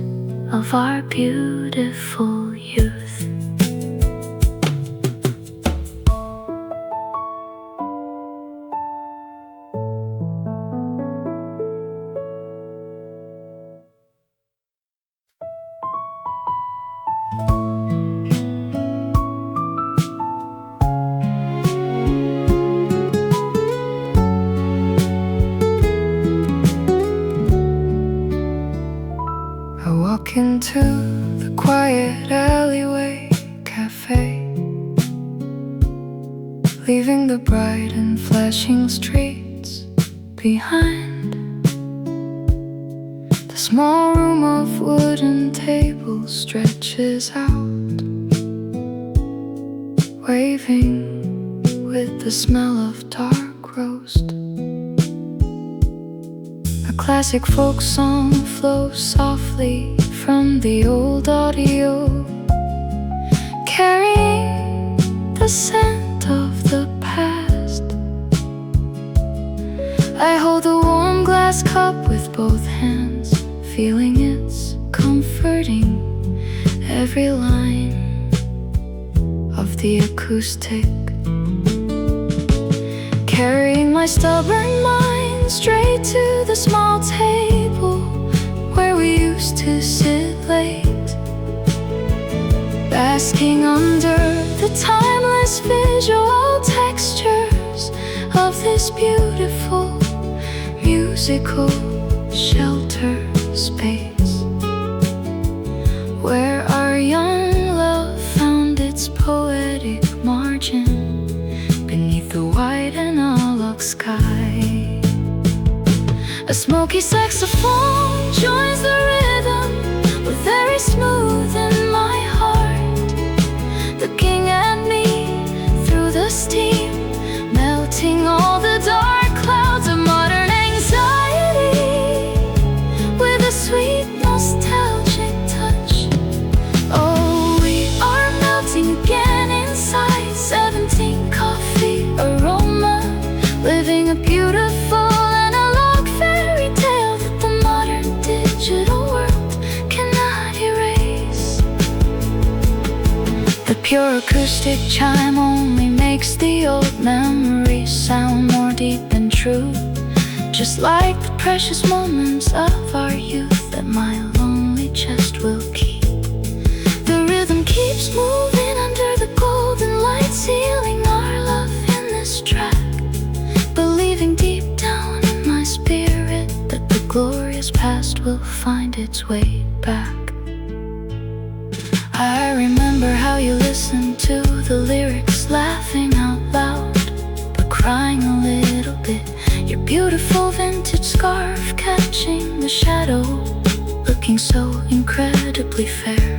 of our beautiful youth. Into the quiet alleyway cafe, leaving the bright and flashing streets behind. The small room of wooden tables stretches out, waving with the smell of dark roast. A classic folk song flows softly from the old audio, carrying the scent of the past. I hold a warm glass cup with both hands, feeling its comforting every line of the acoustic, carrying my stubborn mind straight to the small table where we used to sit late, basking under the timeless visual textures of this beautiful musical shelter space, where our young love found its poetic margin beneath the white analog sky. A smoky saxophone joins the rhythm, but very smooth in my heart, looking at me pure acoustic chime only makes the old memories sound more deep and true. Just like the precious moments of our youth that my lonely chest will keep. The rhythm keeps moving under the golden light, sealing our love in this track, believing deep down in my spirit that the glorious past will find its way back. I remember how you listened to the lyrics, laughing out loud, but crying a little bit. Your beautiful vintage scarf catching the shadow, looking so incredibly fair.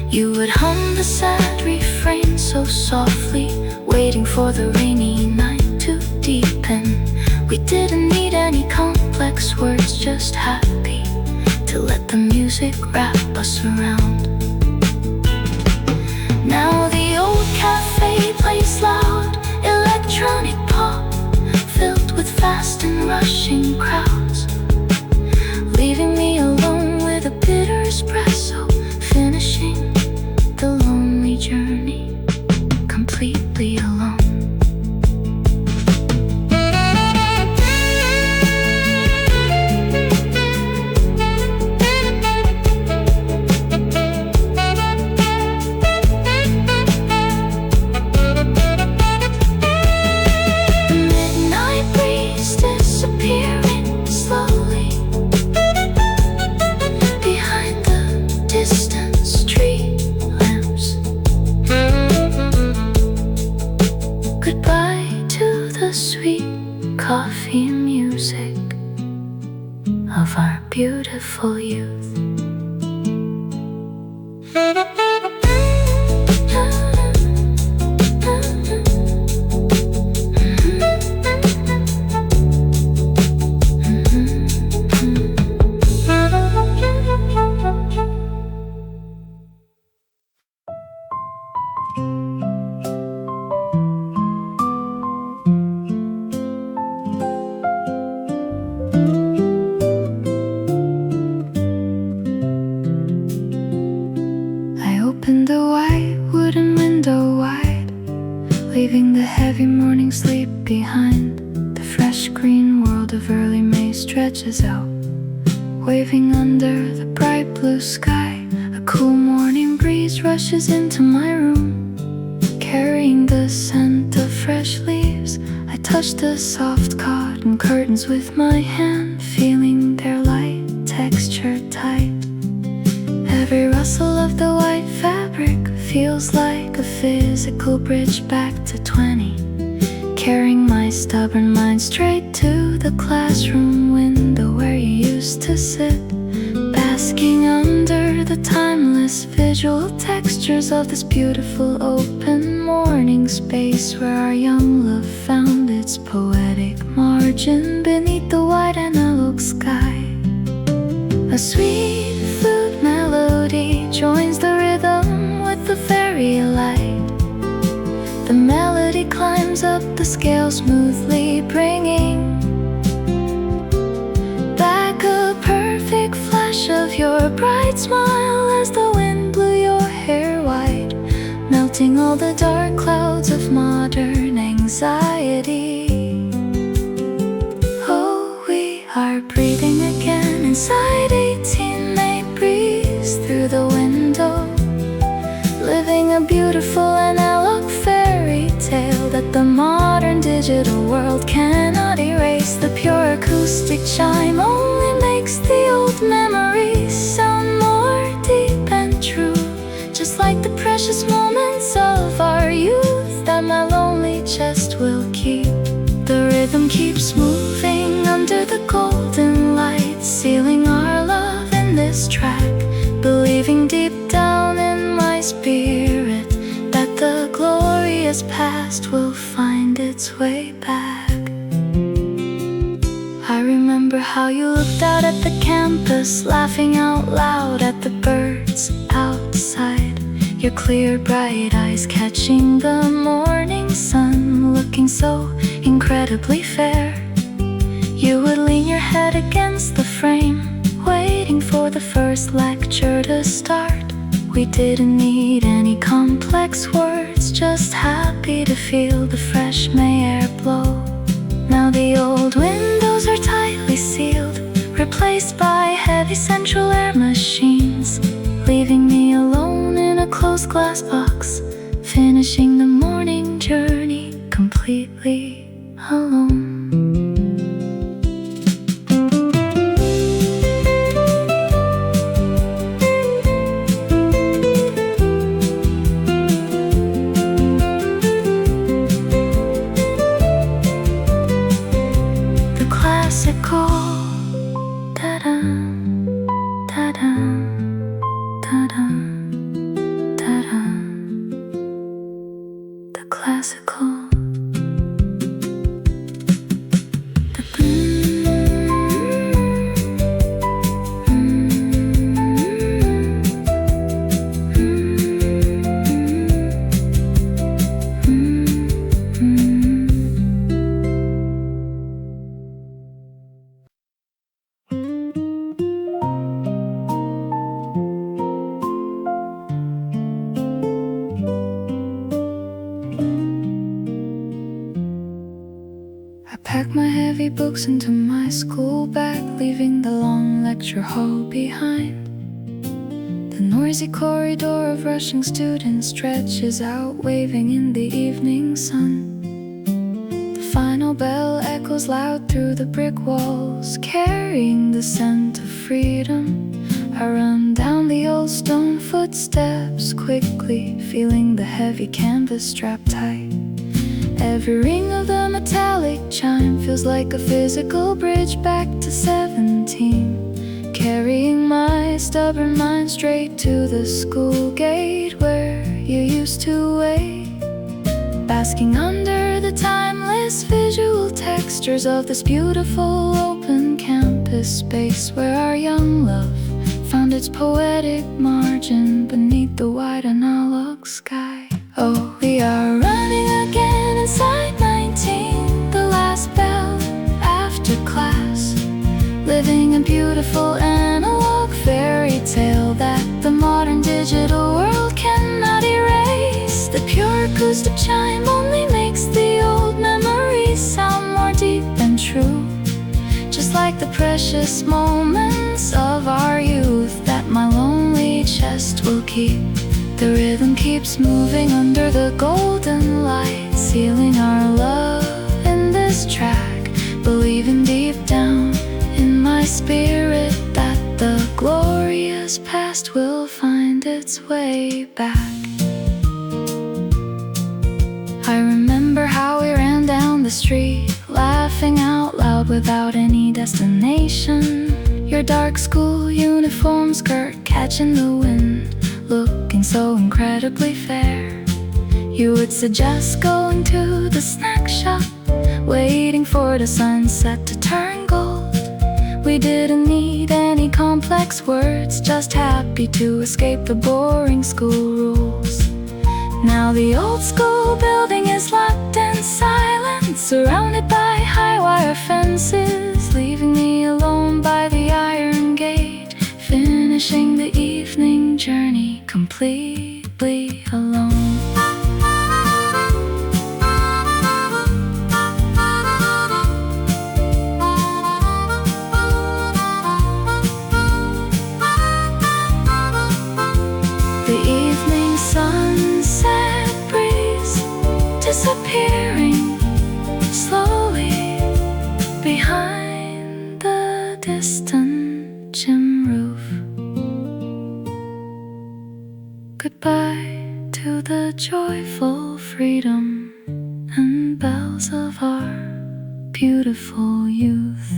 You would hum the sad refrain so softly, waiting for the rainy night to deepen. We didn't need any complex words, just happy to let the music wrap us around. Now the old cafe plays loud, electronic pop, filled with fast and rushing crowds, leaving me alone with a bitter espresso, finishing the lonely journey completely alone. Coffee music of our beautiful youth. Leaving the heavy morning sleep behind. The fresh green world of early May stretches out, waving under the bright blue sky. A cool morning breeze rushes into my room, carrying the scent of fresh leaves. I touch the soft cotton curtains with my hand, feeling their light texture tight. Every rustle of the white fabric feels like a physical bridge back to 20, carrying my stubborn mind straight to the classroom window where you used to sit, basking under the timeless visual textures of this beautiful open morning space where our young love found its poetic margin beneath the white analog sky. A sweet flute melody joins the rhythm with the fairy light. The melody climbs up the scale smoothly, bringing back a perfect flash of your bright smile as the wind blew your hair white, melting all the dark clouds of modern anxiety. Oh, we are breathing again inside 18 May breeze through the window, living a beautiful analog fairy tale that the modern digital world cannot erase. The pure acoustic chime only makes the old memories sound more deep and true, just like the precious moments of our youth that my lonely chest will keep. The rhythm keeps moving under the golden light, sealing our love in this track, believing deep down in my spirit that the glorious past will find its way back. I remember how you looked out at the campus, laughing out loud at the birds outside, your clear bright eyes catching the morning sun, looking so incredibly fair. You would lean your head against the frame, waiting for the first lecture to start, We didn't need any complex words, just happy to feel the fresh May air blow. Now the old windows are tightly sealed, replaced by heavy central air machines, leaving me alone in a closed glass box, finishing the morning journey completely alone. Packed my heavy books into my school bag, leaving the long lecture hall behind. The noisy corridor of rushing students stretches out, waving in the evening sun. The final bell echoes loud through the brick walls, carrying the scent of freedom. I run down the old stone footsteps quickly, feeling the heavy canvas strap tight. Every ring of the metallic chime feels like a physical bridge back to 17, carrying my stubborn mind straight to the school gate where you used to wait, basking under the timeless visual textures of this beautiful open campus space where our young love found its poetic margin beneath the wide analog sky. Oh, we are running again inside 19, the last bell after class, living a beautiful analog fairy tale that the modern digital world cannot erase. The pure acoustic chime only makes the old memories sound more deep and true, just like the precious moments of our youth that my lonely chest will keep. The rhythm keeps moving under the golden light, sealing our love in this track, believing deep down in my spirit that the glorious past will find its way back. I remember how we ran down the street, laughing out loud without any destination. Your dark school uniform skirt catching the wind, looking so incredibly fair. You would suggest going to the snack shop, waiting for the sunset to turn gold. We didn't need any complex words, just happy to escape the boring school rules. Now the old school building is locked in silence, surrounded by high wire fences, leaving me alone by the iron gate, finishing the evening journey completely alone. The evening sunset breeze disappearing slowly behind the distant gym roof. Goodbye to the joyful freedom and bells of our beautiful youth.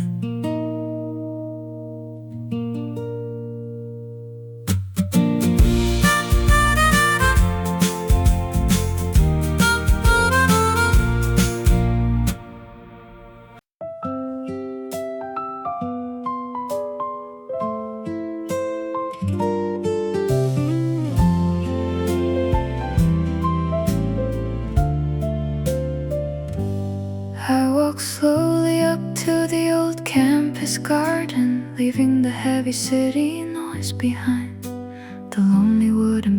I walk slowly up to the old campus garden, leaving the heavy city noise behind. The lonely wooden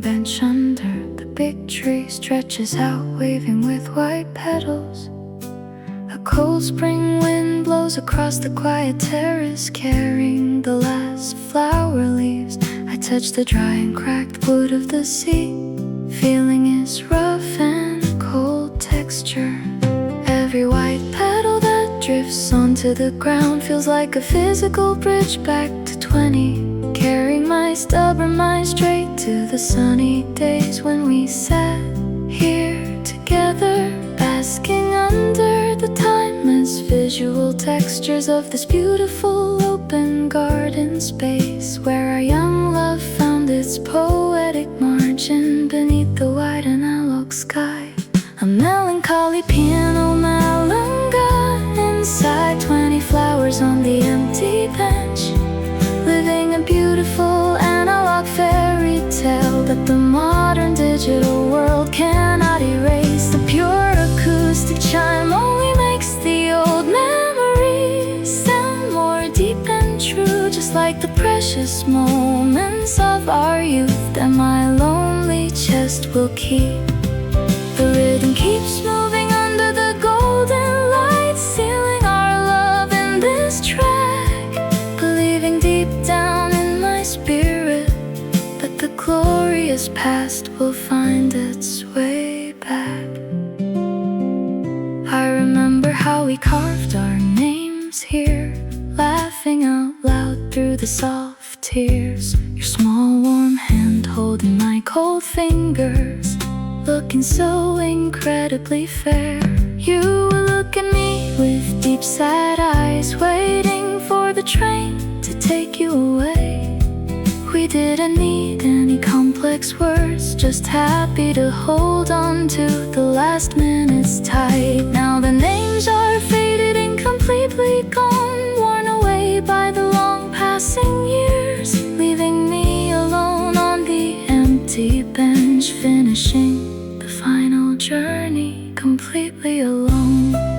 big tree stretches out, waving with white petals. A cold spring wind blows across the quiet terrace, carrying the last flower leaves. I touch the dry and cracked wood of the sea, feeling its rough and cold texture. Every white petal that drifts onto the ground feels like a physical bridge back to 20, carrying my stubborn mind straight to the sunny days when we sat here together, basking under the timeless visual textures of this beautiful open garden space, where our young love found its poetic margin beneath the wide analog sky. A melancholy piano malanga inside 20 flowers on the empty bench, living a beautiful analog fairy tale that the modern digital world cannot erase. The pure acoustic chime only makes the old memories sound more deep and true, just like the precious moments of our youth that my lonely chest will keep. The rhythm keeps moving under the golden light, sealing our love in this track, believing deep down in my spirit that the glorious past will find its way back. I remember how we carved our names here, laughing out loud through the soft tears. Your small warm hand holding my cold fingers, looking so incredibly fair. You will look at me with deep sad eyes, waiting for the train to take you away. We didn't need any complex words, just happy to hold on to the last minutes tight. Now the names are faded and completely gone, worn away by the long passing years, leaving me alone on the empty bench, finishing the final journey completely alone.